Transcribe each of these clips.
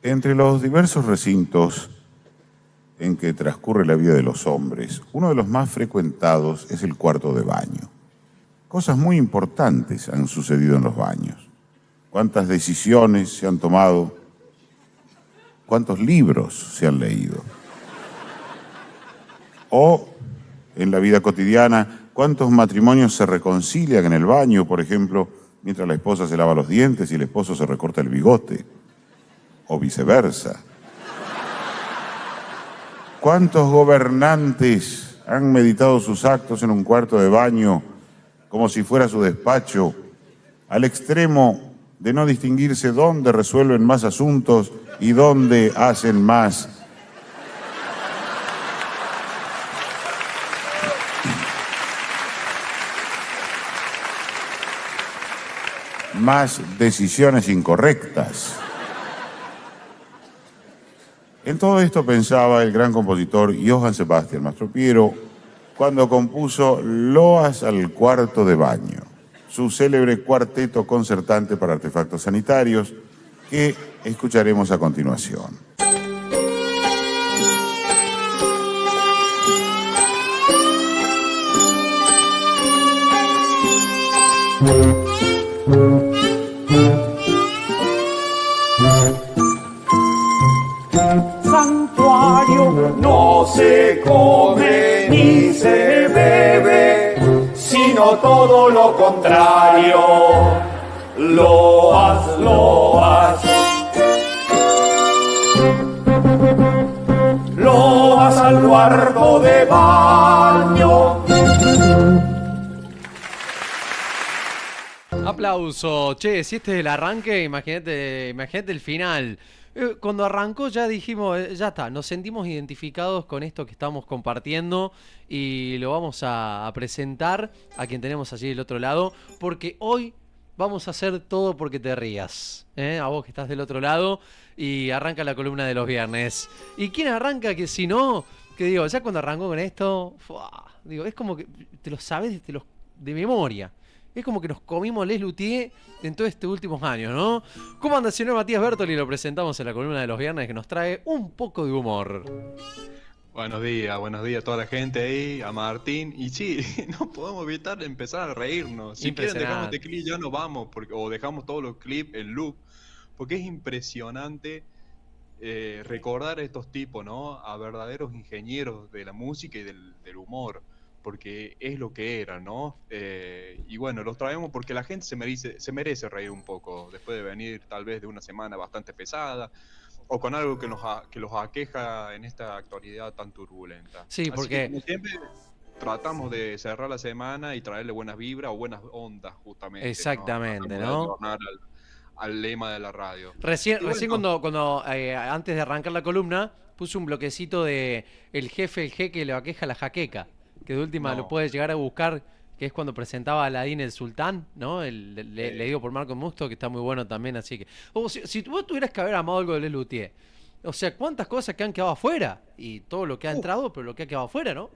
Entre los diversos recintos en que transcurre la vida de los hombres, uno de los más frecuentados es el cuarto de baño. Cosas muy importantes han sucedido en los baños. ¿Cuántas decisiones se han tomado? ¿Cuántos libros se han leído? O, en la vida cotidiana, ¿cuántos matrimonios se reconcilian en el baño, por ejemplo, mientras la esposa se lava los dientes y el esposo se recorta el bigote? O viceversa. ¿Cuántos gobernantes han meditado sus actos en un cuarto de baño como si fuera su despacho, al extremo de no distinguirse dónde resuelven más asuntos y dónde hacen más decisiones incorrectas? En todo esto pensaba el gran compositor Johann Sebastian Mastropiero cuando compuso Loas al cuarto de baño, su célebre cuarteto concertante para artefactos sanitarios, que escucharemos a continuación. Santuario no se come ni se bebe, sino todo lo contrario. Loas, loas. Loas al cuarto de baño. Aplauso. Che, si este es el arranque, imagínate el final. Cuando arrancó ya dijimos, ya está, nos sentimos identificados con esto que estamos compartiendo y lo vamos a presentar a quien tenemos allí del otro lado, porque hoy vamos a hacer todo porque te rías, a vos que estás del otro lado, y arranca la columna de los viernes. ¿Y quién arranca? Que si no, que digo, ya cuando arrancó con esto, digo, es como que te lo sabes de memoria. Es como que nos comimos Les Luthier en todos estos últimos años, ¿no? ¿Cómo anda el señor Matías Bertoli? Lo presentamos en la columna de los viernes que nos trae un poco de humor. Buenos días a toda la gente ahí, a Martín. Y sí, no podemos evitar empezar a reírnos. Si quieren dejamos este clip, ya nos vamos, o dejamos todos los clips en loop, porque es impresionante recordar a estos tipos, ¿no? A verdaderos ingenieros de la música y del humor, porque es lo que era, ¿no? Y bueno, los traemos porque la gente se merece reír un poco, después de venir tal vez de una semana bastante pesada, o con algo que los aqueja en esta actualidad tan turbulenta. Sí, porque... Así que, como siempre, tratamos de cerrar la semana y traerle buenas vibras o buenas ondas, justamente. Exactamente, ¿no? Al lema de la radio. Recién cuando antes de arrancar la columna, puse un bloquecito de el jeque le aqueja la jaqueca, que de última lo puedes llegar a buscar, que es cuando presentaba a Aladín el Sultán, ¿no? Leído por Marco Musto, que está muy bueno también, así que... si vos tuvieras que haber amado algo de Les Luthier, o sea, cuántas cosas que han quedado afuera, y todo lo que ha entrado, pero lo que ha quedado afuera, ¿no?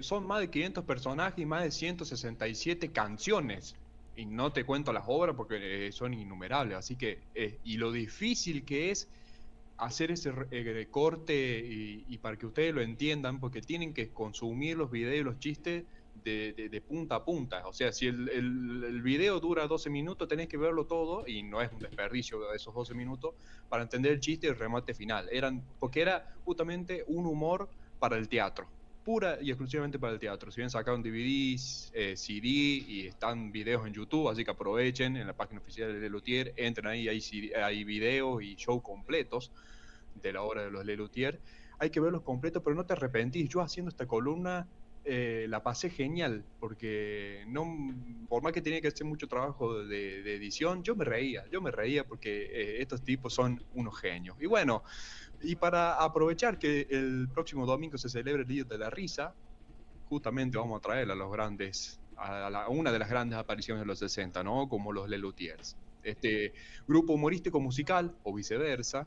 Son más de 500 personajes y más de 167 canciones. Y no te cuento las obras porque son innumerables. Así que, y lo difícil que es hacer ese corte y para que ustedes lo entiendan, porque tienen que consumir los videos y los chistes de punta a punta. O sea, si el video dura 12 minutos, tenés que verlo todo, y no es un desperdicio de esos 12 minutos, para entender el chiste y el remate final. Porque era justamente un humor para el teatro. Pura y exclusivamente para el teatro. Si bien sacaron DVDs, CD y están videos en YouTube, así que aprovechen en la página oficial de Les Luthier, entren ahí, hay videos y shows completos de la obra de los Les Luthier. Hay que verlos completos, pero no te arrepentís. Yo haciendo esta columna la pasé genial, porque por más que tenía que hacer mucho trabajo de edición, yo me reía porque estos tipos son unos genios. Y bueno, y para aprovechar que el próximo domingo se celebra el Día de la Risa, justamente vamos a traer a los grandes, una de las grandes apariciones de los 60, ¿no? Como los Les Luthiers. Este grupo humorístico musical, o viceversa,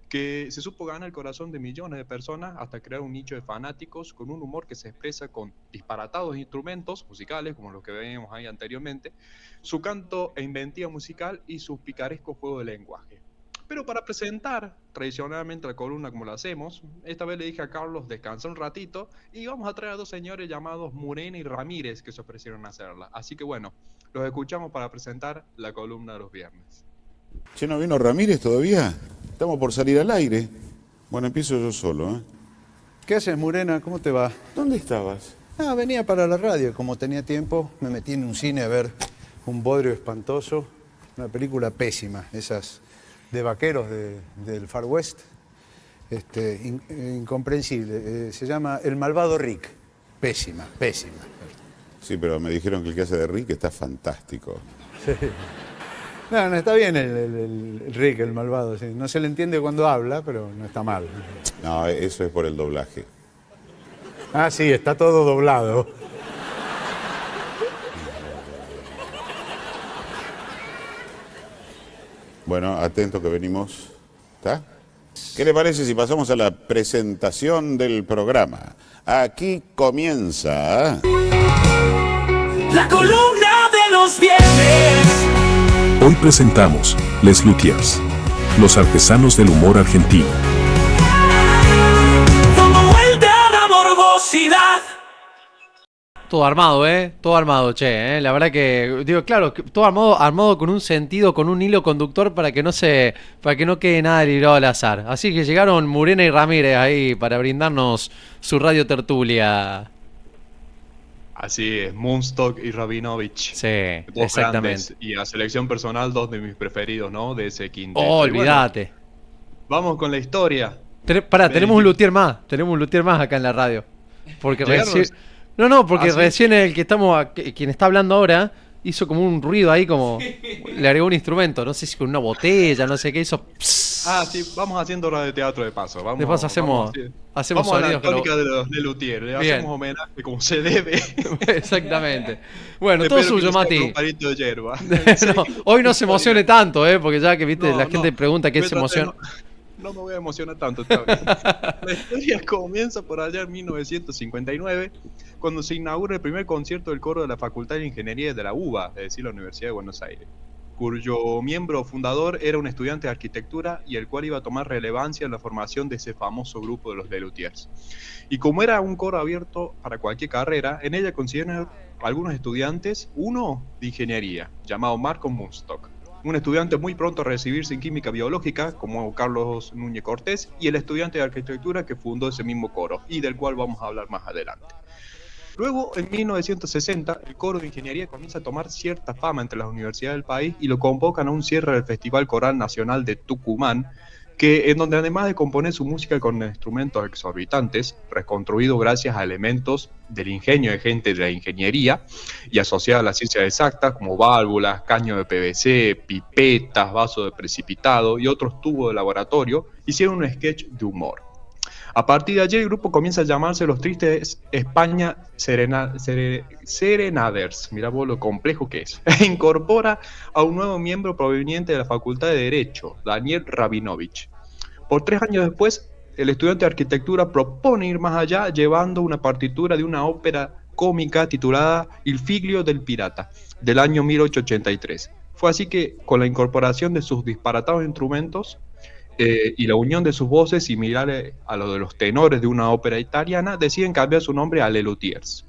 que se supo ganar el corazón de millones de personas hasta crear un nicho de fanáticos con un humor que se expresa con disparatados instrumentos musicales, como los que veíamos ahí anteriormente, su canto e inventiva musical y su picaresco juego de lenguaje. Pero para presentar tradicionalmente la columna como la hacemos, esta vez le dije a Carlos descansa un ratito y vamos a traer a dos señores llamados Morena y Ramírez que se ofrecieron a hacerla. Así que bueno, los escuchamos para presentar la columna de los viernes. Che, ¿no vino Ramírez todavía? Estamos por salir al aire. Bueno, empiezo yo solo, ¿eh? ¿Qué haces, Morena? ¿Cómo te va? ¿Dónde estabas? Ah, venía para la radio. Como tenía tiempo, me metí en un cine a ver un bodrio espantoso, una película pésima, esas de vaqueros del Far West. Incomprensible. Se llama El malvado Rick. Pésima, pésima. Sí, pero me dijeron que el que hace de Rick está fantástico. Sí. No, está bien el Rick, el malvado. Sí. No se le entiende cuando habla, pero no está mal. No, eso es por el doblaje. Ah, sí, está todo doblado. Bueno, atento que venimos. ¿Está? ¿Qué le parece si pasamos a la presentación del programa? Aquí comienza... La columna de los viernes. Hoy presentamos Les Luthiers, los artesanos del humor argentino. Como vuelta a la morbosidad. Todo armado, todo armado, che, la verdad que, digo, claro, todo armado con un sentido, con un hilo conductor para que no quede nada librado al azar. Así que llegaron Morena y Ramírez ahí para brindarnos su radio tertulia. Así es, Moonstock y Rabinovich. Sí, Dos exactamente. grandes. Y a selección personal, dos de mis preferidos, ¿no? De ese quinteto. Oh, Y bueno, olvídate. vamos con la historia. Tenemos un luthier más acá en la radio. Porque ¿Llegaron recién... los- Porque ¿Ah, sí? recién el que quien está hablando ahora, hizo como un ruido ahí, como le agregó un instrumento, no sé si con una botella, no sé qué hizo. Ah, sí, vamos haciendo obra de teatro de paso. Vamos, De paso hacemos vamos a la sonidos que tónica de los de Luthier. Le Bien. hacemos homenaje como se debe. Exactamente. Bueno, todo Espero que suyo, no sea con Mati. un palito de hierba. No, hoy no se emocione tanto, porque ya que viste, No, la gente no. pregunta qué se Métate, emociona. No me voy a emocionar tanto esta vez. La historia comienza por allá en 1959, cuando se inaugura el primer concierto del coro de la Facultad de Ingeniería de la UBA, es decir, la Universidad de Buenos Aires, cuyo miembro fundador era un estudiante de arquitectura y el cual iba a tomar relevancia en la formación de ese famoso grupo de los Lelutiers. Y como era un coro abierto para cualquier carrera, en ella consideran algunos estudiantes uno de ingeniería, llamado Marco Munstock, un estudiante muy pronto a recibirse en química biológica, como Carlos Núñez Cortés, y el estudiante de arquitectura que fundó ese mismo coro, y del cual vamos a hablar más adelante. Luego, en 1960, el coro de ingeniería comienza a tomar cierta fama entre las universidades del país y lo convocan a un cierre del Festival Coral Nacional de Tucumán, en donde además de componer su música con instrumentos exorbitantes, reconstruidos gracias a elementos del ingenio de gente de la ingeniería y asociados a las ciencias exactas como válvulas, caños de PVC, pipetas, vasos de precipitado y otros tubos de laboratorio, hicieron un sketch de humor. A partir de allí el grupo comienza a llamarse Los Tristes España Serenaders, mirá vos lo complejo que es, e incorpora a un nuevo miembro proveniente de la Facultad de Derecho, Daniel Rabinovich. Por 3 años después, el estudiante de arquitectura propone ir más allá llevando una partitura de una ópera cómica titulada Il Figlio del Pirata, del año 1883. Fue así que, con la incorporación de sus disparatados instrumentos, y la unión de sus voces similares a lo de los tenores de una ópera italiana, deciden cambiar su nombre a Les Luthiers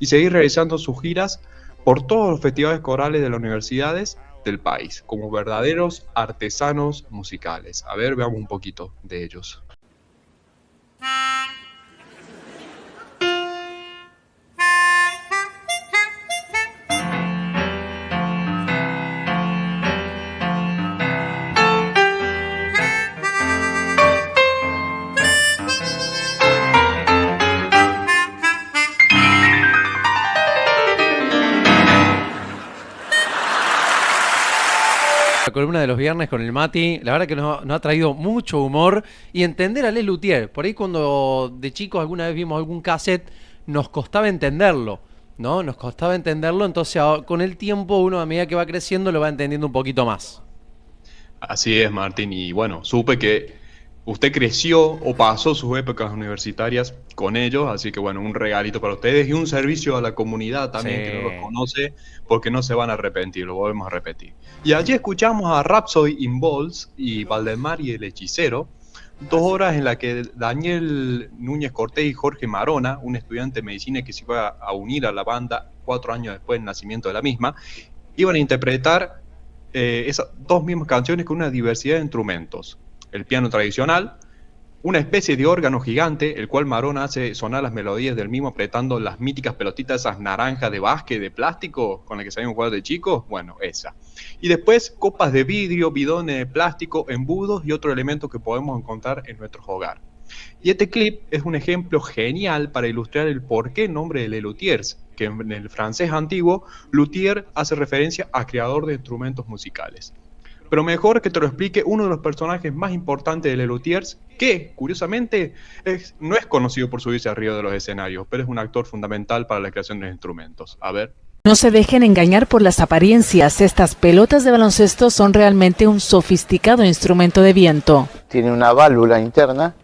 y seguir realizando sus giras por todos los festivales corales de las universidades del país, como verdaderos artesanos musicales. A ver, veamos un poquito de ellos. La columna de los viernes con el Mati, la verdad que nos ha traído mucho humor y entender a Les Luthiers. Por ahí cuando de chicos alguna vez vimos algún cassette, nos costaba entenderlo, ¿no? Nos costaba entenderlo, entonces con el tiempo uno a medida que va creciendo lo va entendiendo un poquito más. Así es, Martín, y bueno, supe que Usted creció o pasó sus épocas universitarias con ellos, así que bueno, un regalito para ustedes y un servicio a la comunidad también Sí. que no los conoce, porque no se van a arrepentir, lo volvemos a repetir. Y allí escuchamos a Rhapsody in Balls y Valdemar y el Hechicero, 2 horas en las que Daniel Núñez Cortés y Jorge Marona, un estudiante de medicina que se iba a unir a la banda 4 años después del nacimiento de la misma, iban a interpretar esas 2 mismas canciones con una diversidad de instrumentos. El piano tradicional, una especie de órgano gigante, el cual Marona hace sonar las melodías del mismo apretando las míticas pelotitas, esas naranjas de básquet de plástico con las que sabíamos jugar de chicos, bueno, esa. Y después copas de vidrio, bidones de plástico, embudos y otros elementos que podemos encontrar en nuestros hogares. Y este clip es un ejemplo genial para ilustrar el porqué el nombre de Le Luthiers, que en el francés antiguo, luthier hace referencia a creador de instrumentos musicales. Pero mejor que te lo explique uno de los personajes más importantes de Le Luthiers, que, curiosamente, no es conocido por subirse arriba de los escenarios, pero es un actor fundamental para la creación de los instrumentos. A ver. No se dejen engañar por las apariencias. Estas pelotas de baloncesto son realmente un sofisticado instrumento de viento. Tiene una válvula interna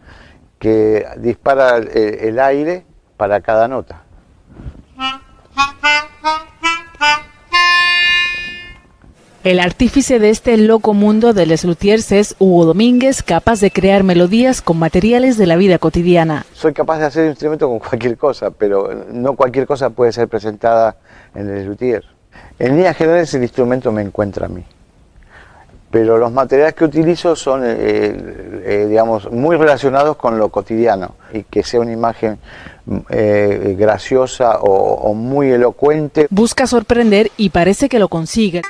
que dispara el aire para cada nota. El artífice de este loco mundo de Les Luthiers es Hugo Domínguez, capaz de crear melodías con materiales de la vida cotidiana. Soy capaz de hacer un instrumento con cualquier cosa, pero no cualquier cosa puede ser presentada en Les Luthiers. En líneas generales el instrumento me encuentra a mí, pero los materiales que utilizo son, digamos, muy relacionados con lo cotidiano y que sea una imagen graciosa o muy elocuente. Busca sorprender y parece que lo consigue.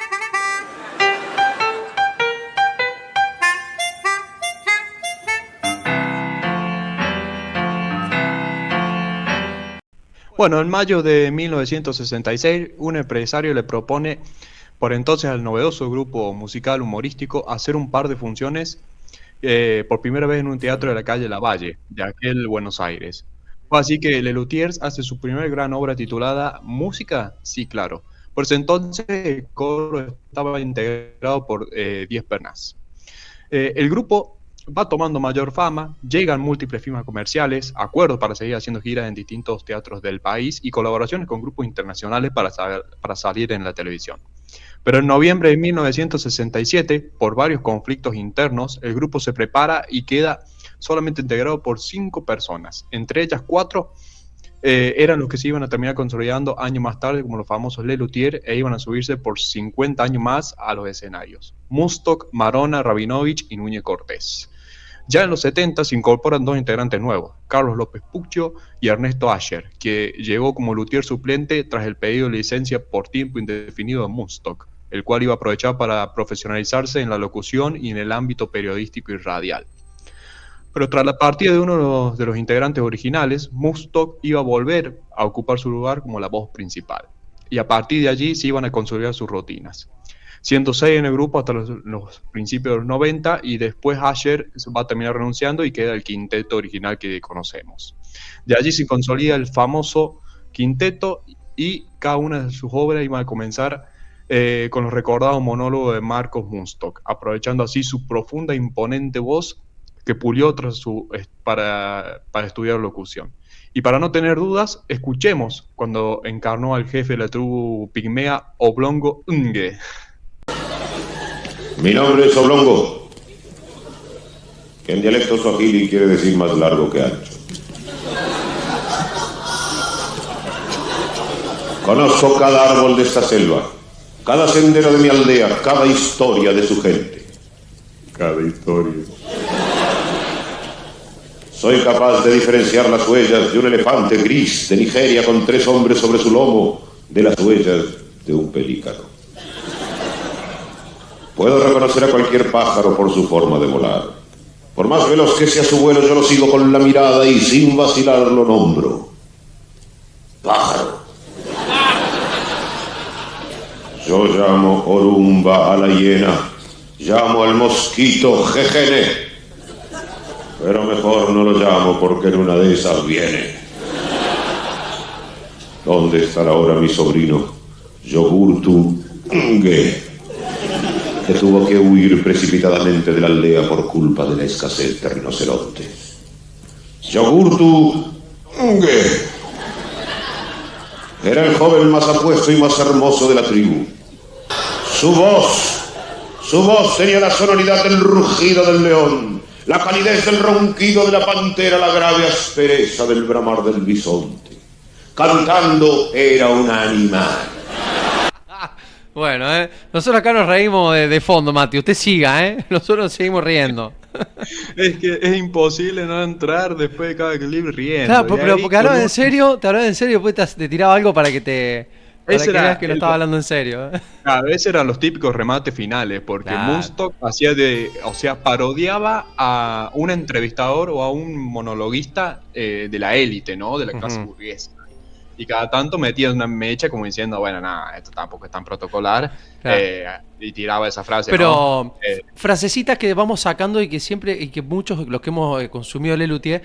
Bueno, en mayo de 1966, un empresario le propone, por entonces al novedoso grupo musical humorístico, hacer un par de funciones por primera vez en un teatro de la calle Lavalle, de aquel Buenos Aires. Fue así que Le Luthiers hace su primera gran obra titulada ¿Música? Sí, claro. Por ese entonces el coro estaba integrado por 10 personas. El grupo va tomando mayor fama, llegan múltiples firmas comerciales, acuerdos para seguir haciendo giras en distintos teatros del país y colaboraciones con grupos internacionales para salir en la televisión. Pero en noviembre de 1967, por varios conflictos internos, el grupo se prepara y queda solamente integrado por 5 personas. Entre ellas 4 eran los que se iban a terminar consolidando años más tarde como los famosos Le Luthiers e iban a subirse por 50 años más a los escenarios. Muztok, Marona, Rabinovich y Núñez Cortés. Ya en los 70 se incorporan 2 integrantes nuevos, Carlos López Puccio y Ernesto Asher, que llegó como luthier suplente tras el pedido de licencia por tiempo indefinido de Muztok, el cual iba a aprovechar para profesionalizarse en la locución y en el ámbito periodístico y radial. Pero tras la partida de uno de los integrantes originales, Muztok iba a volver a ocupar su lugar como la voz principal, y a partir de allí se iban a consolidar sus rutinas. Siendo 6 en el grupo hasta los principios de los 90 y después Asher va a terminar renunciando y queda el quinteto original que conocemos. De allí se consolida el famoso quinteto y cada una de sus obras iba a comenzar con los recordados monólogos de Marcos Muztok, aprovechando así su profunda e imponente voz que pulió para estudiar locución. Y para no tener dudas, escuchemos cuando encarnó al jefe de la tribu pigmea Oblongo Nge. Mi nombre es Oblongo, que en dialecto suajili quiere decir más largo que ancho. Conozco cada árbol de esta selva, cada sendero de mi aldea, cada historia de su gente. Cada historia. Soy capaz de diferenciar las huellas de un elefante gris de Nigeria con 3 hombres sobre su lomo de las huellas de un pelícano. Puedo reconocer a cualquier pájaro por su forma de volar. Por más veloz que sea su vuelo, yo lo sigo con la mirada y sin vacilar lo nombro. Pájaro. Yo llamo Orumba a la hiena, llamo al mosquito Jejene, pero mejor no lo llamo porque en una de esas viene. ¿Dónde estará ahora mi sobrino, Yogurtu Nge? que tuvo que huir precipitadamente de la aldea por culpa de la escasez de rinocerontes. Yogurtu Nge era el joven más apuesto y más hermoso de la tribu. Su voz tenía la sonoridad del rugido del león, la calidez del ronquido de la pantera, la grave aspereza del bramar del bisonte. Cantando era un animal. Bueno, nosotros acá nos reímos de fondo, Mati. Usted siga, nosotros nos seguimos riendo. Es que es imposible no entrar después de cada clip riendo. Claro, pero porque hablaba en serio, te hablaba en serio, después te tiraba algo para que veas que no estaba hablando en serio. A veces eran los típicos remates finales, porque Claro. Moonstock parodiaba a un entrevistador o a un monologuista de la élite, ¿no? De la clase Ujú. burguesa. Y cada tanto metía una mecha como diciendo, bueno, nada, esto tampoco es tan protocolar. Claro. Y tiraba esa frase, Pero ¿no? frasecitas que vamos sacando y que muchos, los que hemos consumido Lelutier,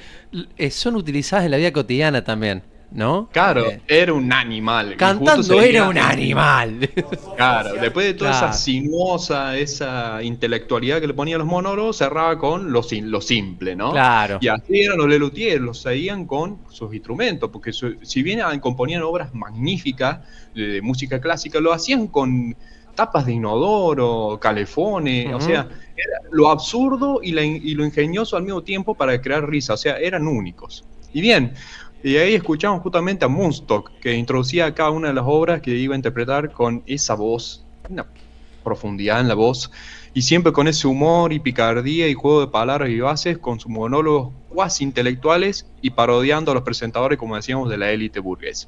son utilizadas en la vida cotidiana también, ¿no? Claro, era un animal. y justo Cantando seguía- era un animal. Claro, después de toda Claro. esa sinuosa, esa intelectualidad que le ponía a los monólogos, cerraba con lo simple, ¿no? Claro. Y así eran los Lelutier, los seguían con sus instrumentos, porque si bien componían obras magníficas de música clásica, lo hacían con tapas de inodoro, calefones, o Ujú. sea, era lo absurdo y lo ingenioso al mismo tiempo para crear risa, o sea, eran únicos. Y bien, y ahí escuchamos justamente a Moonstock, que introducía cada una de las obras que iba a interpretar con esa voz, una profundidad en la voz, y siempre con ese humor y picardía y juego de palabras vivaces, con sus monólogos cuasi intelectuales y parodiando a los presentadores, como decíamos, de la élite burguesa.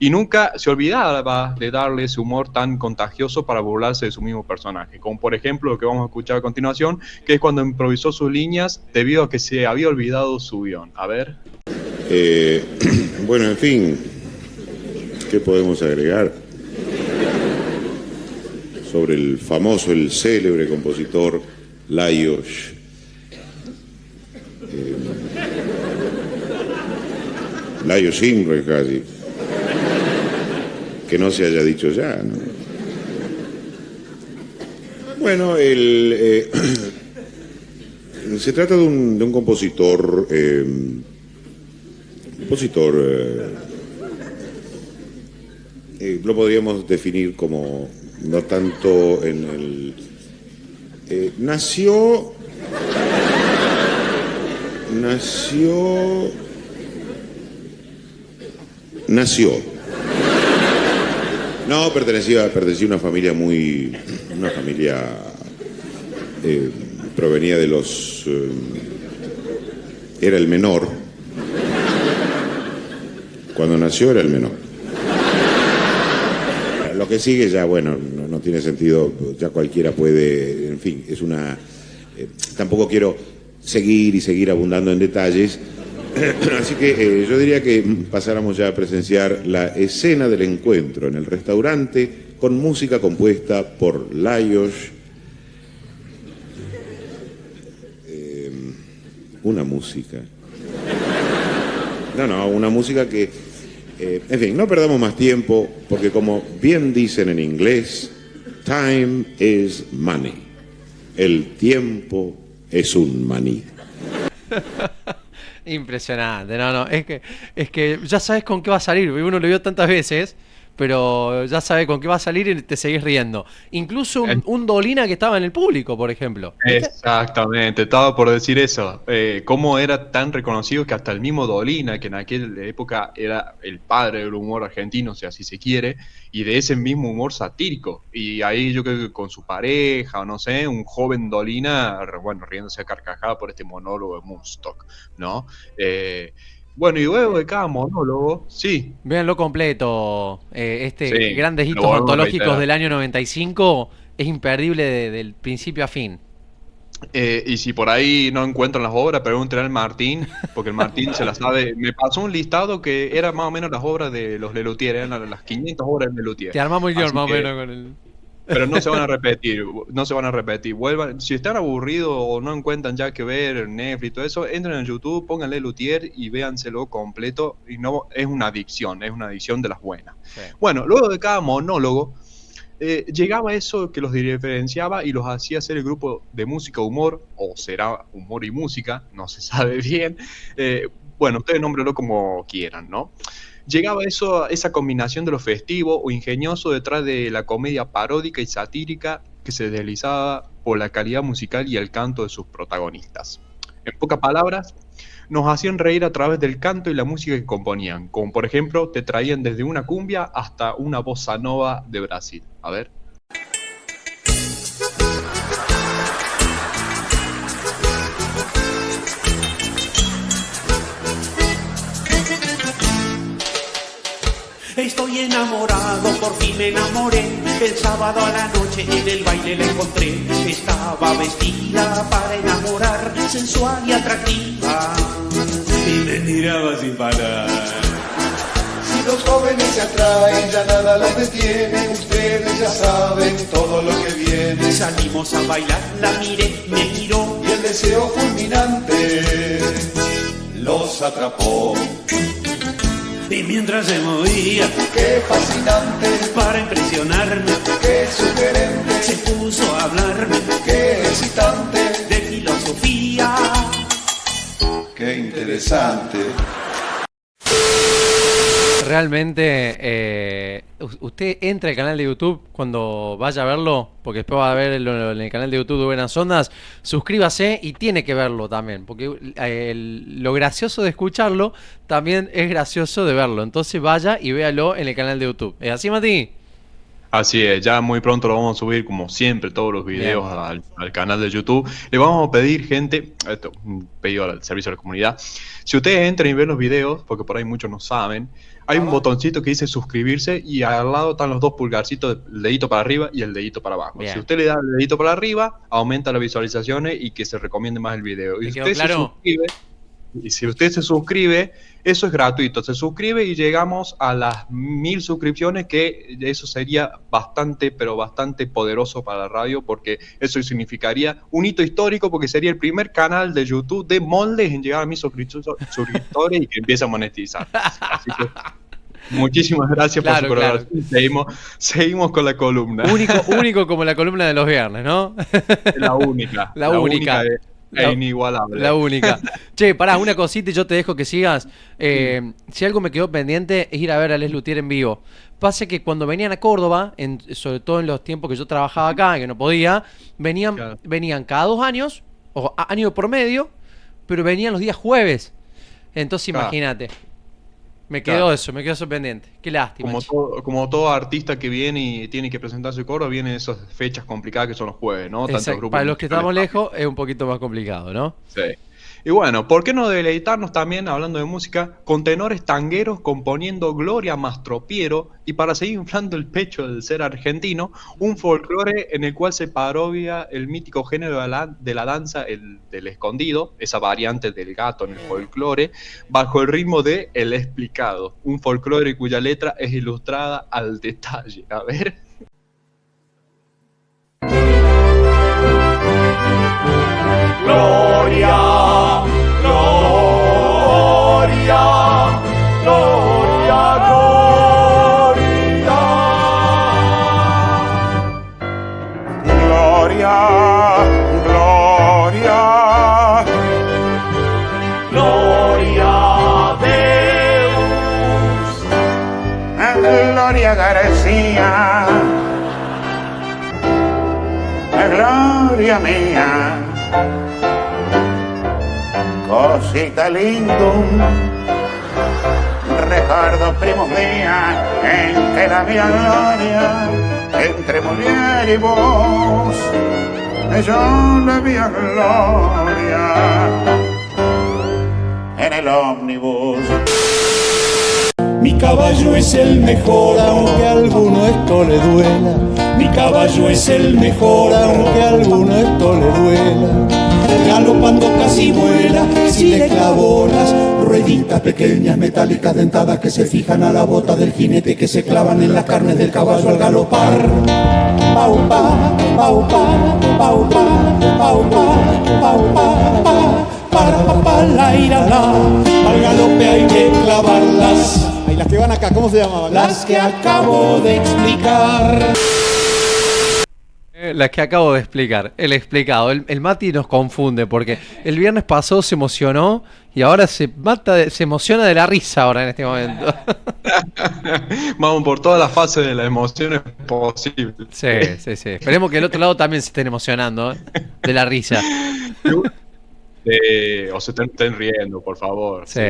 Y nunca se olvidaba de darle ese humor tan contagioso para burlarse de su mismo personaje, como por ejemplo lo que vamos a escuchar a continuación, que es cuando improvisó sus líneas debido a que se había olvidado su guión. A ver. Bueno, en fin, ¿qué podemos agregar sobre el famoso, el célebre compositor Lajos? Lajos Imre casi. Que no se haya dicho ya, ¿no? Bueno, se trata de un compositor, lo podríamos definir como no tanto en el... nació... No, pertenecía a una familia provenía de los... era el menor. Cuando nació era el menor. Lo que sigue ya, bueno, no tiene sentido, ya cualquiera puede, en fin, es una... tampoco quiero seguir abundando en detalles, así que yo diría que pasáramos ya a presenciar la escena del encuentro en el restaurante con música compuesta por Lajos. Una música. Una música que, en fin, no perdamos más tiempo, porque como bien dicen en inglés, time is money. El tiempo es un maní. Impresionante, es que ya sabes con qué va a salir, uno lo vio tantas veces, pero ya sabe con qué va a salir y te seguís riendo. Incluso un Dolina que estaba en el público, por ejemplo. Exactamente, estaba por decir eso. Cómo era tan reconocido que hasta el mismo Dolina, que en aquella época era el padre del humor argentino, si así se quiere, y de ese mismo humor satírico. Y ahí yo creo que con su pareja, o no sé, un joven Dolina, bueno, riéndose a carcajada por este monólogo de Moonstock, ¿no? Bueno, y luego de cada monólogo, sí. Véanlo completo. Sí, grandes lo hitos volvemos a antológicos reiterar. del año 95 es imperdible del principio a fin. Y si por ahí no encuentran las obras, pregúntenle al Martín, porque el Martín se las sabe. Me pasó un listado que era más o menos las obras de los Lelutier, eran las 500 obras de Lelutier. Te armamos el guión Así más o que- menos con el... Pero no se van a repetir, Vuelvan, si están aburridos o no encuentran ya que ver Netflix y todo eso, entren en YouTube, pónganle Luthier y véanselo completo. Y no es una adicción de las buenas. Sí. Bueno, luego de cada monólogo, llegaba eso que los diferenciaba y los hacía ser el grupo de música humor, o será humor y música, no se sabe bien. Bueno, ustedes nómbrenlo como quieran, ¿no? Llegaba esa combinación de lo festivo o ingenioso detrás de la comedia paródica y satírica que se deslizaba por la calidad musical y el canto de sus protagonistas. En pocas palabras, nos hacían reír a través del canto y la música que componían, como por ejemplo te traían desde una cumbia hasta una bossa nova de Brasil. A ver. Estoy enamorado, por fin me enamoré. El sábado a la noche en el baile la encontré. Estaba vestida para enamorar, sensual y atractiva, y me miraba sin parar. Si los jóvenes se atraen, ya nada los detiene. Ustedes ya saben todo lo que viene. Salimos a bailar, la miré, me miró, y el deseo fulminante los atrapó. y mientras se movía, qué fascinante, para impresionarme, qué sugerente, se puso a hablarme, qué excitante, de filosofía, qué interesante. Realmente, usted entra al canal de YouTube cuando vaya a verlo, porque después va a verlo en el canal de YouTube de Buenas Ondas. Suscríbase y tiene que verlo también, porque lo gracioso de escucharlo también es gracioso de verlo. Entonces vaya y véalo en el canal de YouTube. ¿Es así, Mati? Así es, ya muy pronto lo vamos a subir, como siempre, todos los videos al canal de YouTube. Le vamos a pedir, gente, esto, un pedido al servicio de la comunidad. Si ustedes entran y ven los videos, porque por ahí muchos no saben, hay un botoncito que dice suscribirse y al lado están los dos pulgarcitos, el dedito para arriba y el dedito para abajo. Bien. Si usted le da el dedito para arriba, aumenta las visualizaciones y que se recomiende más el video. Y ¿Te quedó claro? Si usted se suscribe, eso es gratuito. Se suscribe y llegamos a las 1000 suscripciones, que eso sería bastante, pero bastante poderoso para la radio, porque eso significaría un hito histórico, porque sería el primer canal de YouTube de moldes en llegar a 1000 suscriptores y que empiece a monetizar. Así que muchísimas gracias por su colaboración. Seguimos con la columna. Único como la columna de los viernes, ¿no? La única. La única. Es inigualable. La única. Che, pará, una cosita y yo te dejo que sigas. Si algo me quedó pendiente es ir a ver a Les Luthiers en vivo. Pasa que cuando venían a Córdoba, sobre todo en los tiempos que yo trabajaba acá, que no podía, venían cada 2 años, o año por medio, pero venían los días jueves. Entonces imagínate. Me quedó eso pendiente. Qué lástima. Como todo artista que viene y tiene que presentar su coro, vienen esas fechas complicadas que son los jueves, ¿no? Tanto grupos para los que estamos lejos es un poquito más complicado, ¿no? Sí. Y bueno, ¿por qué no deleitarnos también, hablando de música, con tenores tangueros componiendo Gloria Mastropiero, y para seguir inflando el pecho del ser argentino, un folclore en el cual se parodia el mítico género de la danza, del escondido, esa variante del gato en el folclore, bajo el ritmo de El Explicado, un folclore cuya letra es ilustrada al detalle. A ver. Gloria, gloria, gloria, Gloria, gloria, gloria Deus. Gloria García, gloria mía. Cosita lindo, recuerdo primos mías en que la mía gloria, entre mujer y vos, yo la vi a gloria en el ómnibus. Mi caballo es el mejor, aunque a alguno esto le duela. Mi caballo es el mejor, aunque a alguno esto le duela. Galopando casi vuela, si le clavo las rueditas pequeñas metálicas dentadas que se fijan a la bota del jinete, que se clavan en las carnes del caballo al galopar. Pau pa, pau pa, pau pa, pau pa, pau pa, pa, para pa, pa, la ira la. Al galope hay que clavarlas. Y las que van acá, ¿cómo se llamaban? Las que acabo de explicar. Las que acabo de explicar. El explicado. El Mati nos confunde porque el viernes pasado se emocionó y ahora se emociona de la risa ahora en este momento. Vamos por todas las fases de las emociones posibles. Sí. Esperemos que el otro lado también se estén emocionando, de la risa. O se estén riendo, por favor. Sí.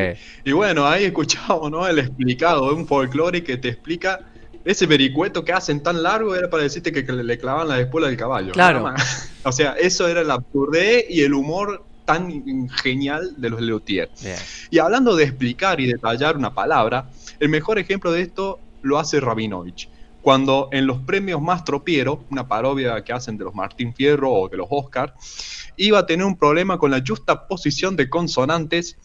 Y bueno, ahí escuchamos, ¿no? El explicado, un folclore que te explica ese vericueto que hacen tan largo era para decirte que le clavan la espuela del caballo. Claro. O sea, eso era la absurdez y el humor tan genial de los Lelutier. Bien. Y hablando de explicar y detallar una palabra, el mejor ejemplo de esto lo hace Rabinovich. Cuando en los premios Mastropiero, una parodia que hacen de los Martín Fierro o de los Oscar, iba a tener un problema con la justa posición de consonantes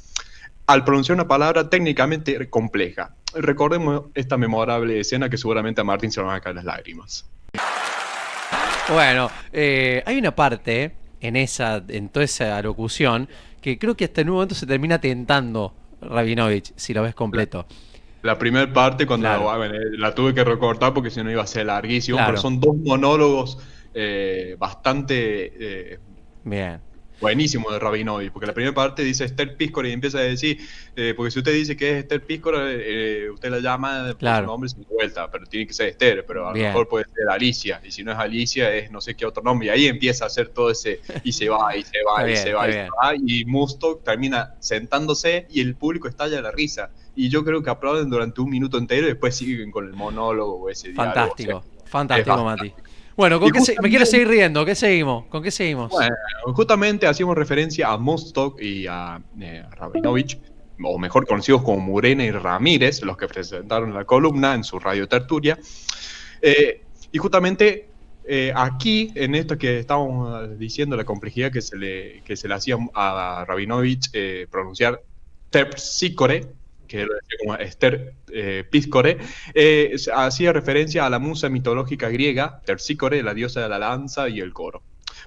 al pronunciar una palabra técnicamente compleja. Recordemos esta memorable escena que seguramente a Martín se le van a caer las lágrimas. Bueno, hay una parte en toda esa locución que creo que hasta en un momento se termina tentando Rabinovich, si lo ves completo. La primera parte, cuando Claro. la tuve que recortar porque si no iba a ser larguísimo, Claro. pero son dos monólogos bastante Bien. buenísimos de Rabinovich, porque la primera parte dice Esther Píscora y empieza a decir, porque si usted dice que es Esther Píscora, usted la llama por Claro. su nombre sin vuelta, pero tiene que ser Esther, pero a lo Bien. mejor puede ser Alicia, y si no es Alicia es no sé qué otro nombre, y ahí empieza a hacer todo ese, y se va, y se va, Está y bien, se va, y está se va, y Musto termina sentándose y el público estalla de la risa. Y yo creo que aplauden durante un minuto entero y después siguen con el monólogo o ese diálogo. Fantástico. O sea, Fantástico, es Mati. Bueno, Y me justamente- quiere seguir riendo. ¿Qué seguimos? ¿Con qué seguimos? Bueno, justamente hacíamos referencia a Mostok y a Rabinovich, o mejor conocidos como Murena y Ramírez, los que presentaron la columna en su radio tertulia. Y justamente aquí, en esto que estábamos diciendo, la complejidad que se le hacía a Rabinovich pronunciar Terpsícore, que lo decía como Esther Píscore, hacía referencia a la musa mitológica griega, Terpsícore, la diosa de la lanza y el coro.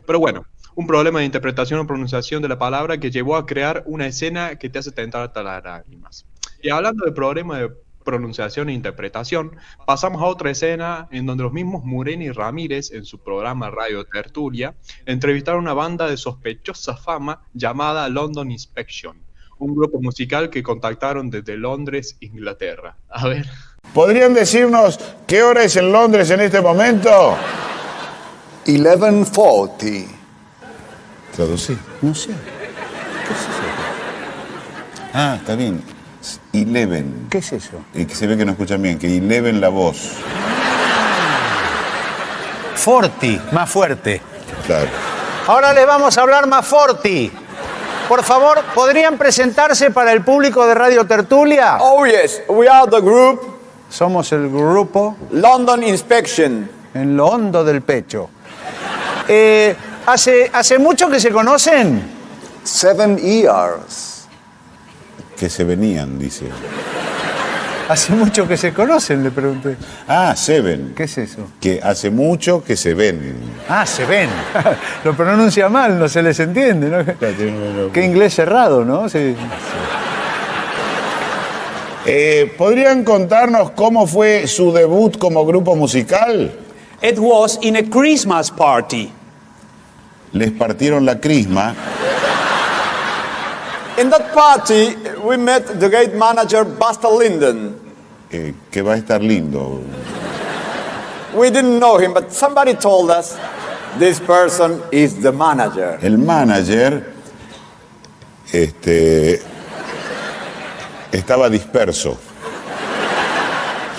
Pero bueno, un problema de interpretación o pronunciación de la palabra que llevó a crear una escena que te hace tentar hasta las lágrimas. Y hablando de problemas de pronunciación e interpretación, pasamos a otra escena en donde los mismos Murena y Ramírez, en su programa Radio Tertulia, entrevistaron a una banda de sospechosa fama llamada London Inspection, un grupo musical que contactaron desde Londres, Inglaterra. A ver. ¿Podrían decirnos qué hora es en Londres en este momento? 11:40. Traducí. No sé. Ah, está bien. 11. ¿Qué es eso? Y que se ve que no escuchan bien, que 11 la voz. 40, más fuerte. Claro. Ahora les vamos a hablar más forti. Por favor, ¿podrían presentarse para el público de Radio Tertulia? Oh yes, we are the group Somos el grupo London Inspection. en lo hondo del pecho. ¿Hace mucho que se conocen? 7 years. Que se venían, dice. Hace mucho que se conocen, le pregunté. Ah, Seven. ¿Qué es eso? Que hace mucho que se ven. Ah, se ven. Lo pronuncia mal, no se les entiende, ¿no? Qué inglés cerrado, ¿no? Sí. ¿Podrían contarnos cómo fue su debut como grupo musical? It was in a Christmas party. Les partieron la crisma. In that party, we met the great manager Buster Linden. Que va a estar lindo. We didn't know him, but somebody told us this person is the manager. El manager estaba disperso.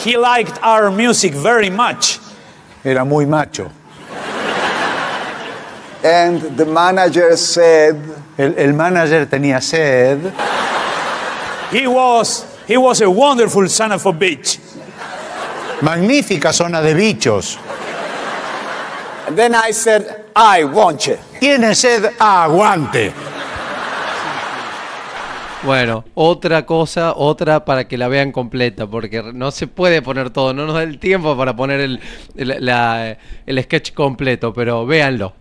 He liked our music very much. Era muy macho. And the manager said, El manager tenía sed. He was a wonderful son of a bitch. Magnífica zona de bichos. and then I said, I want you. Tiene sed, aguante. Bueno, otra para que la vean completa, porque no se puede poner todo, no nos da el tiempo para poner el sketch completo, pero véanlo,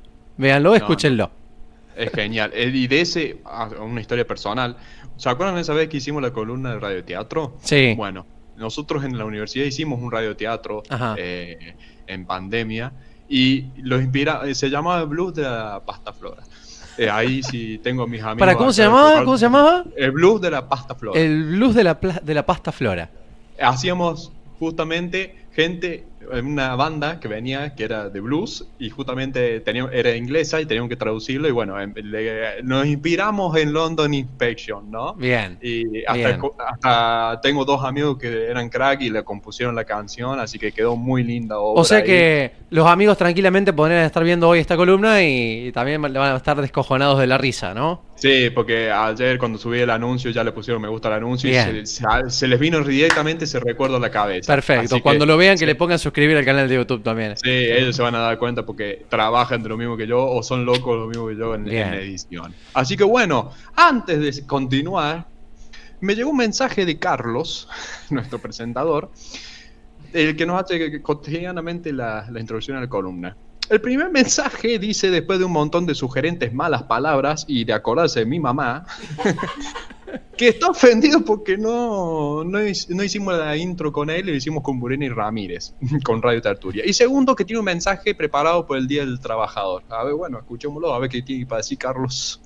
escúchenlo. Es genial. Y de ese, una historia personal. ¿Se acuerdan de esa vez que hicimos la columna de radioteatro? Sí. Bueno, nosotros en la universidad hicimos un radioteatro Ajá. en pandemia Y se llamaba el blues de la pasta flora. Ahí sí tengo mis amigos. ¿Para cómo se llamaba? ¿Cómo se llamaba? El blues de la pasta flora. El blues de la pasta flora. Hacíamos justamente una banda que venía, que era de blues, y justamente era inglesa y teníamos que traducirlo, y bueno, nos inspiramos en London Inspection, ¿no? Bien. Y hasta tengo 2 amigos que eran crack y le compusieron la canción, así que quedó muy linda obra. O sea que los amigos tranquilamente podrían estar viendo hoy esta columna y también van a estar descojonados de la risa, ¿no? Sí, porque ayer cuando subí el anuncio ya le pusieron me gusta al anuncio y se les vino directamente ese recuerdo a la cabeza. Perfecto, así cuando lo vean que le pongan suscribir al canal de YouTube también. Sí, ellos se van a dar cuenta porque trabajan de lo mismo que yo o son locos lo mismo que yo en edición. Así que bueno, antes de continuar, me llegó un mensaje de Carlos, nuestro presentador, el que nos hace cotidianamente la introducción a la columna. El primer mensaje dice, después de un montón de sugerentes malas palabras y de acordarse de mi mamá, que está ofendido porque no hicimos la intro con él, lo hicimos con Morena y Ramírez, con Radio Tertulia. Y segundo, que tiene un mensaje preparado por el Día del Trabajador. A ver, bueno, escuchémoslo, a ver qué tiene para decir Carlos.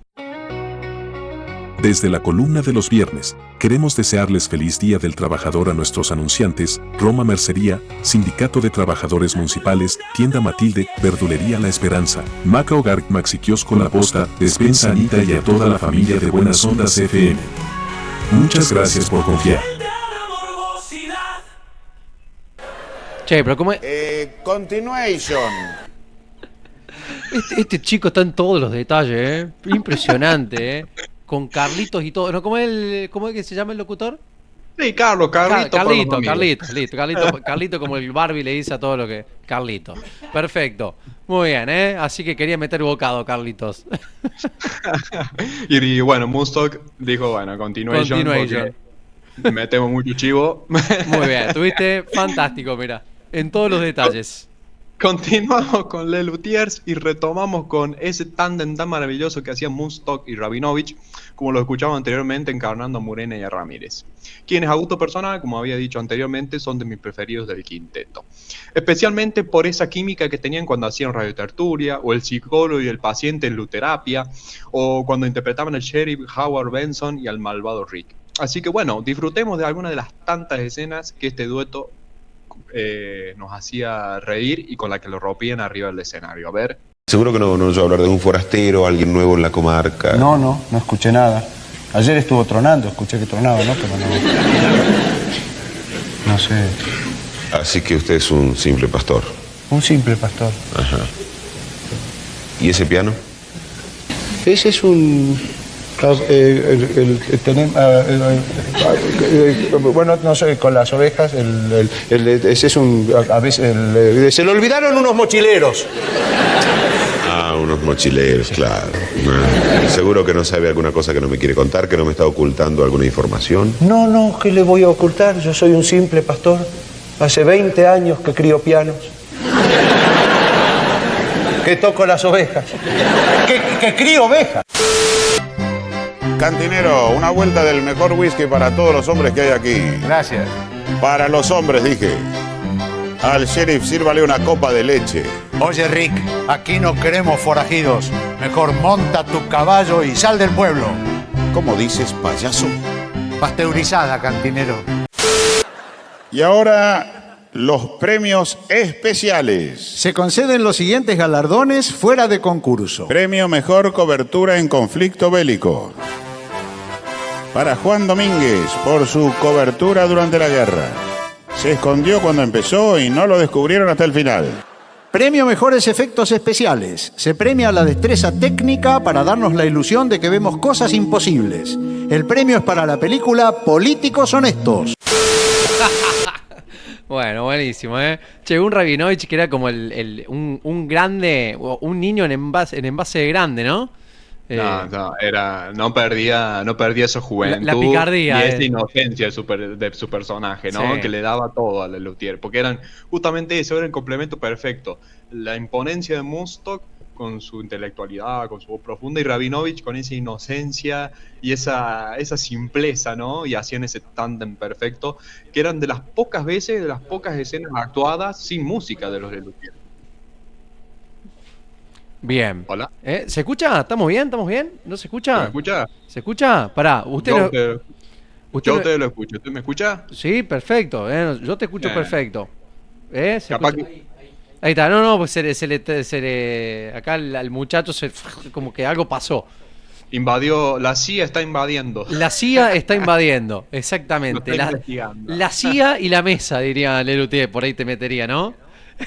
Desde la columna de los viernes, queremos desearles feliz Día del Trabajador a nuestros anunciantes, Roma Mercería, Sindicato de Trabajadores Municipales, Tienda Matilde, Verdulería La Esperanza, Maca Hogar, Maxi Kiosco La Posta, Despensa Anita y a toda la familia de Buenas Ondas FM. Muchas gracias por confiar. Che, pero ¿cómo es? Continuation. Este chico está en todos los detalles, Impresionante, Con Carlitos y todo. ¿No? ¿Cómo es que se llama el locutor? Sí, Carlito. Carlito, como el Barbie le dice a todo lo que... Carlito. Perfecto. Muy bien, Así que quería meter bocado, Carlitos. y bueno, Moonstock dijo, bueno, continuation. Metemos mucho chivo. Muy bien, estuviste fantástico, mira. En todos los detalles. Continuamos con Les Luthiers y retomamos con ese tándem tan maravilloso que hacían Moonstock y Rabinovich, como lo escuchamos anteriormente encarnando a Morena y a Ramírez, quienes a gusto personal, como había dicho anteriormente, son de mis preferidos del quinteto, especialmente por esa química que tenían cuando hacían Radio Tertulia, o el psicólogo y el paciente en Luterapia, o cuando interpretaban al sheriff Howard Benson y al malvado Rick. Así que bueno, disfrutemos de algunas de las tantas escenas que este dueto nos hacía reír y con la que lo rompían arriba del escenario. A ver. Seguro que no oyó hablar de un forastero, alguien nuevo en la comarca. No escuché nada. Ayer estuvo tronando, escuché que tronaba, ¿no? Pero no sé. Así que usted es un simple pastor. Un simple pastor. Ajá. ¿Y ese piano? Ese es un... bueno, no sé, con las ovejas, ese es un... A veces, se le olvidaron unos mochileros. Ah, unos mochileros, claro. Seguro que no sabe alguna cosa que no me quiere contar, que no me está ocultando alguna información. No, ¿qué le voy a ocultar? Yo soy un simple pastor. Hace 20 años que crío pianos. Que toco las ovejas. Que crío ovejas. Cantinero, una vuelta del mejor whisky para todos los hombres que hay aquí. Gracias. Para los hombres, dije. Al sheriff sírvale una copa de leche. Oye, Rick, aquí no queremos forajidos. Mejor monta tu caballo y sal del pueblo. ¿Cómo dices, payaso? Pasteurizada, cantinero. Y ahora, los premios especiales. Se conceden los siguientes galardones fuera de concurso. Premio Mejor Cobertura en Conflicto Bélico. Para Juan Domínguez, por su cobertura durante la guerra. Se escondió cuando empezó y no lo descubrieron hasta el final. Premio Mejores Efectos Especiales. Se premia la destreza técnica para darnos la ilusión de que vemos cosas imposibles. El premio es para la película Políticos Honestos. Bueno, buenísimo, Che, un Rabinovich que era como un grande, un niño en envase grande, ¿no? No perdía esa juventud la picardía, y esa inocencia de su personaje, ¿no? Sí. Que le daba todo a Les Luthiers, porque eran justamente eso, era el complemento perfecto. La imponencia de Moonstock con su intelectualidad, con su voz profunda, y Rabinovich con esa inocencia y esa simpleza, ¿no? Y hacían ese tándem perfecto, que eran de las pocas escenas actuadas sin música de los Les Luthiers. Bien. Hola. ¿Se escucha? ¿Estamos bien? ¿Estamos bien? ¿No se escucha? ¿Me escucha? ¿Se escucha? Pará, usted Yo no... te, usted yo no- te lo escucho. ¿Tú me escuchas? Sí, perfecto. Yo te escucho Bien. perfecto. ¿Se Capaz escucha? que- Ahí está. No, pues acá al muchacho como que algo pasó. Invadió, la CIA está invadiendo. La CIA está invadiendo, Lo exactamente. está investigando. La CIA y la mesa, diría Lelutier, por ahí te metería, ¿no?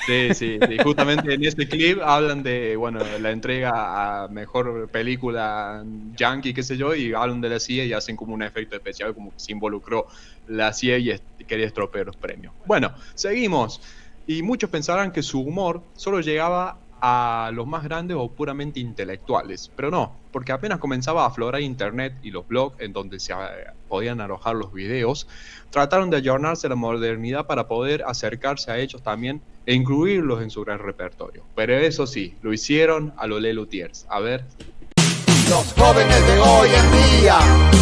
Sí. Justamente en este clip hablan de, bueno, la entrega a mejor película yankee, qué sé yo, y hablan de la CIA y hacen como un efecto especial, como que se involucró la CIA y quería estropear los premios. Bueno, seguimos. Y muchos pensarán que su humor solo llegaba a los más grandes o puramente intelectuales, pero no, porque apenas comenzaba a aflorar internet y los blogs en donde se podían alojar los videos, trataron de ayornarse a la modernidad para poder acercarse a ellos también e incluirlos en su gran repertorio. Pero eso sí, lo hicieron a lo Lelutiers. A ver. Los jóvenes de hoy en día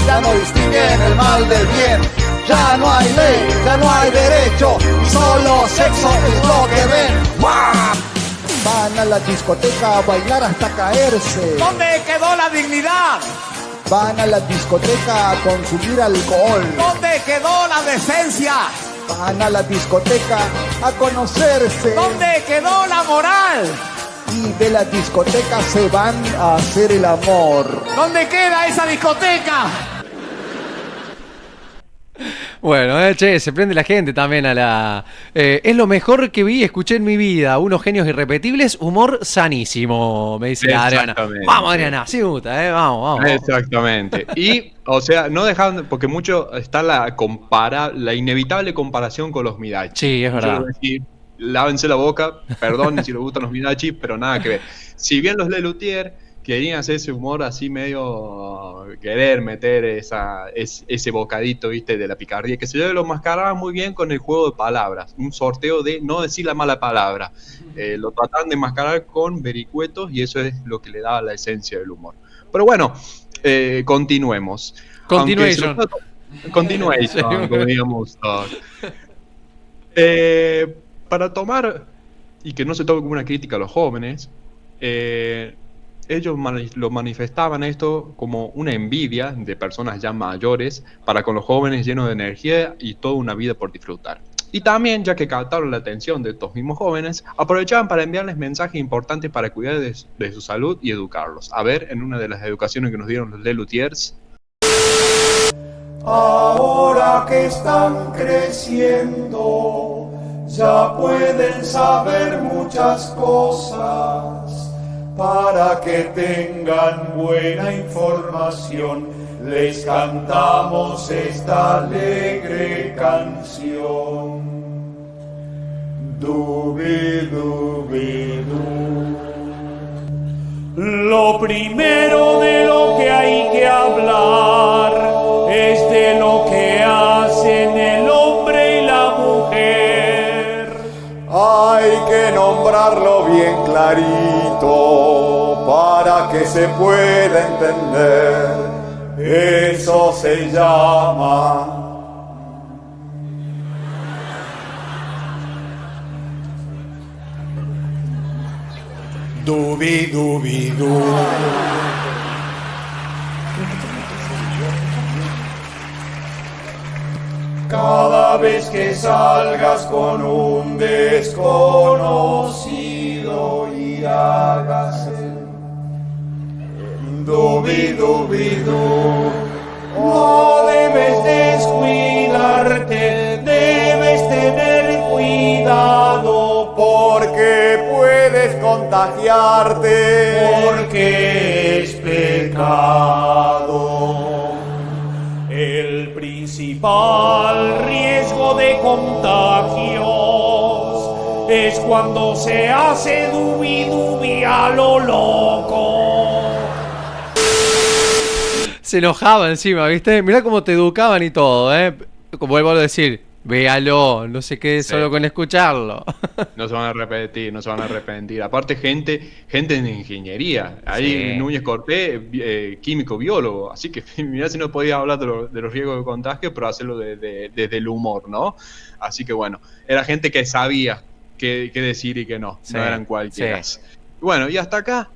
ya no distinguen el mal del bien. Ya no hay ley, ya no hay derecho, y solo sexo es lo que ven. ¡Guau! Van a la discoteca a bailar hasta caerse. ¿Dónde quedó la dignidad? Van a la discoteca a consumir alcohol. ¿Dónde quedó la decencia? Van a la discoteca a conocerse. ¿Dónde quedó la moral? Y de la discoteca se van a hacer el amor. ¿Dónde queda esa discoteca? Bueno, se prende la gente también a la... es lo mejor que vi y escuché en mi vida. Unos genios irrepetibles, humor sanísimo, me dice la Adriana. Exactamente. Vamos, Adriana, sí me gusta, vamos. Exactamente. Y, o sea, no dejaban, porque mucho está la inevitable comparación con los Midachi. Sí, es verdad. Yo decir, lávense la boca, perdón si les gustan los Midachi, pero nada que ver. Si bien los Lelutier querían hacer ese humor así medio querer meter ese bocadito, viste, de la picardía, que se yo, lo mascaraban muy bien con el juego de palabras, un sorteo de no decir la mala palabra. Lo trataban de mascarar con vericuetos y eso es lo que le daba la esencia del humor. Pero bueno, continuemos. Continuation. Continuation, como digamos. Para tomar, y que no se tome como una crítica a los jóvenes, ellos lo manifestaban esto como una envidia de personas ya mayores para con los jóvenes llenos de energía y toda una vida por disfrutar. Y también, ya que captaron la atención de estos mismos jóvenes, aprovechaban para enviarles mensajes importantes para cuidar de su salud y educarlos. A ver, en una de las educaciones que nos dieron los Lelutiers. Ahora que están creciendo, ya pueden saber muchas cosas. Para que tengan buena información, les cantamos esta alegre canción. Dubi-dubi-du. Lo primero de lo que hay que hablar es de lo que hacen el hombre y la mujer. Hay que nombrarlo bien clarito para que se pueda entender. Eso se llama dubi-dubi-du. Cada vez que salgas con un desconocido y hagas el dubi-dubi-du, no debes descuidarte, debes tener cuidado porque puedes contagiarte, porque es pecado. El principal riesgo de contagios es cuando se hace dubi-dubi a lo loco. Se enojaba encima, ¿viste? Mirá cómo te educaban y todo, Como vuelvo a decir, véalo, no se quede solo con escucharlo. No se van a arrepentir. Aparte, gente en ingeniería. Ahí Sí. Núñez Cortés, químico, biólogo. Así que mirá si no podía hablar de los riesgos de contagio, pero hacerlo desde el humor, ¿no? Así que bueno, era gente que sabía qué decir y qué no. Sí, No eran cualquiera. sí. Bueno, y hasta acá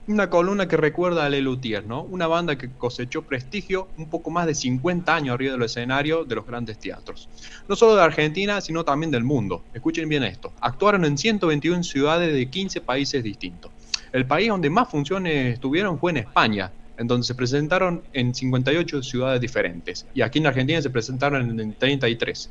Una columna que recuerda a Les Luthiers, ¿no? Una banda que cosechó prestigio un poco más de 50 años arriba del escenario de los grandes teatros. No solo de Argentina, sino también del mundo. Escuchen bien esto. Actuaron en 121 ciudades de 15 países distintos. El país donde más funciones tuvieron fue en España, en donde se presentaron en 58 ciudades diferentes. Y aquí en Argentina se presentaron en 33.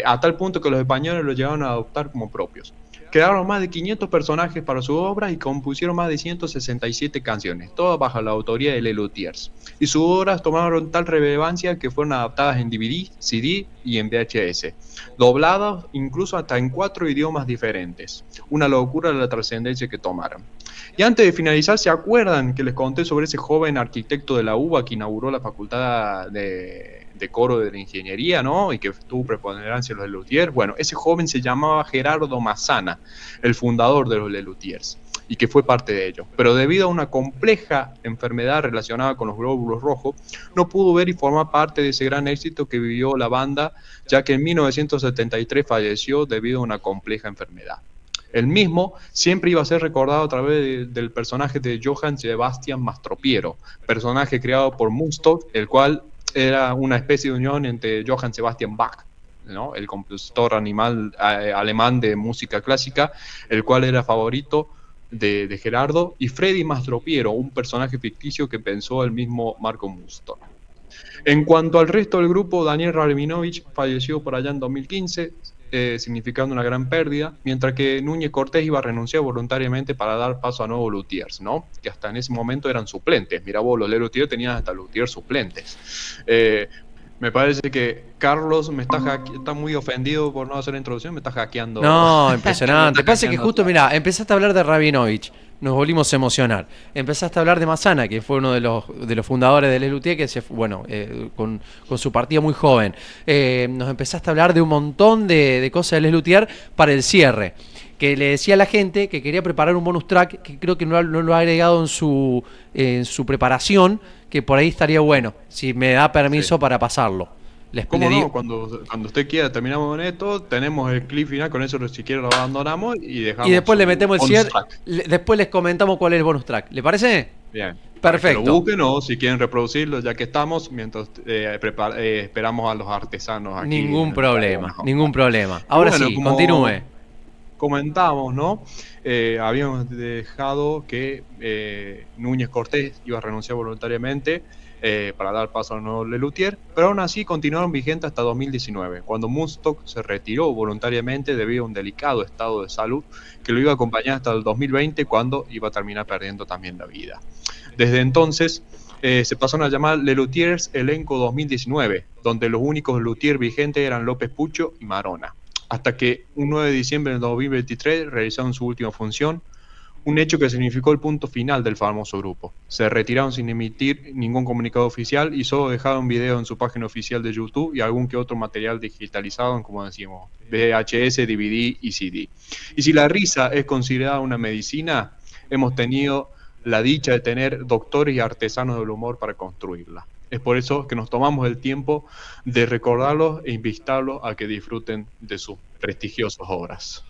A tal punto que los españoles los llegaron a adoptar como propios. Crearon más de 500 personajes para su obra y compusieron más de 167 canciones, todas bajo la autoría de Les Luthiers. Y sus obras tomaron tal relevancia que fueron adaptadas en DVD, CD y en VHS, dobladas incluso hasta en 4 idiomas diferentes. Una locura la trascendencia que tomaron. Y antes de finalizar, ¿se acuerdan que les conté sobre ese joven arquitecto de la UBA que inauguró la facultad de coro de la ingeniería, ¿no? Y que tuvo preponderancia en los Les Luthiers? Bueno, ese joven se llamaba Gerardo Massana, el fundador de los Les Luthiers, y que fue parte de ellos. Pero debido a una compleja enfermedad relacionada con los glóbulos rojos, no pudo ver y formar parte de ese gran éxito que vivió la banda, ya que en 1973 falleció debido a una compleja enfermedad. El mismo siempre iba a ser recordado a través del personaje de Johann Sebastian Mastropiero, personaje creado por Mundstock, el cual era una especie de unión entre Johann Sebastian Bach, ¿no? El compositor alemán de música clásica, el cual era favorito de Gerardo, y Freddy Mastropiero, un personaje ficticio que pensó el mismo Marco Mundstock. En cuanto al resto del grupo, Daniel Rabinovich falleció por allá en 2015, significando una gran pérdida, mientras que Núñez Cortés iba a renunciar voluntariamente para dar paso a nuevos luthiers, ¿no? Que hasta en ese momento eran suplentes. Mirá vos, los Les Luthiers tenían hasta luthiers suplentes. Me parece que Carlos está muy ofendido por no hacer la introducción, me está hackeando. No, impresionante. Pasa que justo, mirá, empezaste a hablar de Rabinovich, nos volvimos a emocionar. Empezaste a hablar de Massana, que fue uno de los fundadores de Les Luthiers, que se bueno, con su partida muy joven. Nos empezaste a hablar de un montón de cosas de Les Luthiers para el cierre. Que le decía a la gente que quería preparar un bonus track, que creo que no lo ha agregado en su preparación, que por ahí estaría bueno, si me da permiso para pasarlo. ¿Cómo no? Cuando usted quiera terminamos con esto, tenemos el clip final, con eso si quiere lo abandonamos y dejamos. Y después le metemos el cierre, track. Después les comentamos cuál es el bonus track. ¿Le parece? Bien. Perfecto. Lo busquen o si quieren reproducirlo, ya que estamos, mientras esperamos a los artesanos aquí. Ningún problema. Ahora bueno, sí, continúe. Comentamos, ¿no? Habíamos dejado que Núñez Cortés iba a renunciar voluntariamente para dar paso al nuevo Les Luthiers, pero aún así continuaron vigentes hasta 2019, cuando Mundstock se retiró voluntariamente debido a un delicado estado de salud que lo iba a acompañar hasta el 2020, cuando iba a terminar perdiendo también la vida. Desde entonces se pasaron a llamar Les Luthiers Elenco 2019, donde los únicos luthiers vigentes eran López Pucho y Marona, hasta que un 9 de diciembre de 2023 realizaron su última función, un hecho que significó el punto final del famoso grupo. Se retiraron sin emitir ningún comunicado oficial y solo dejaron video en su página oficial de YouTube y algún que otro material digitalizado en, como decimos, VHS, DVD y CD. Y si la risa es considerada una medicina, hemos tenido la dicha de tener doctores y artesanos del humor para construirla. Es por eso que nos tomamos el tiempo de recordarlos e invitarlos a que disfruten de sus prestigiosas obras.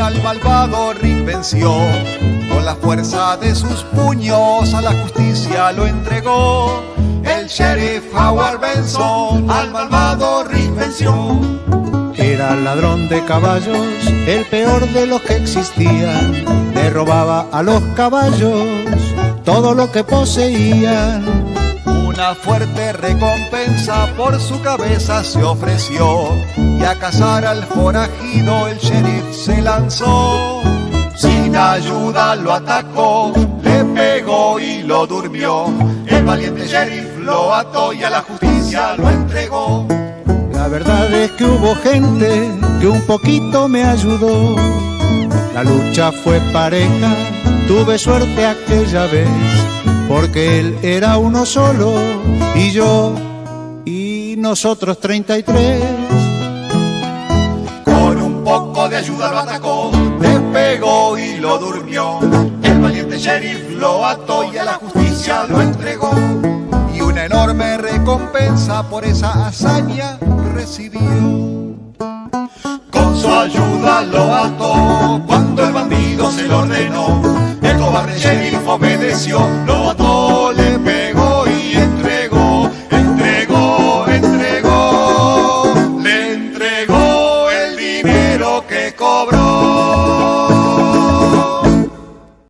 Al malvado Rick venció, con la fuerza de sus puños a la justicia lo entregó. El sheriff Howard Benson al malvado Rick venció. Era ladrón de caballos, el peor de los que existían. Le robaba a los caballos todo lo que poseían. Una fuerte recompensa por su cabeza se ofreció, y a cazar al forajido el sheriff se lanzó. Sin ayuda lo atacó, le pegó y lo durmió. El valiente sheriff lo ató y a la justicia lo entregó. La verdad es que hubo gente que un poquito me ayudó. La lucha fue pareja, tuve suerte aquella vez, porque él era uno solo y yo nosotros 33. Con un poco de ayuda lo atacó, despegó y lo durmió. El valiente sheriff lo ató y a la justicia lo entregó. Y una enorme recompensa por esa hazaña recibió. Con su ayuda lo ató cuando el bandido se lo ordenó. El cobarde sheriff obedeció, lo ató, le pegó y entregó. Le entregó el dinero que cobró.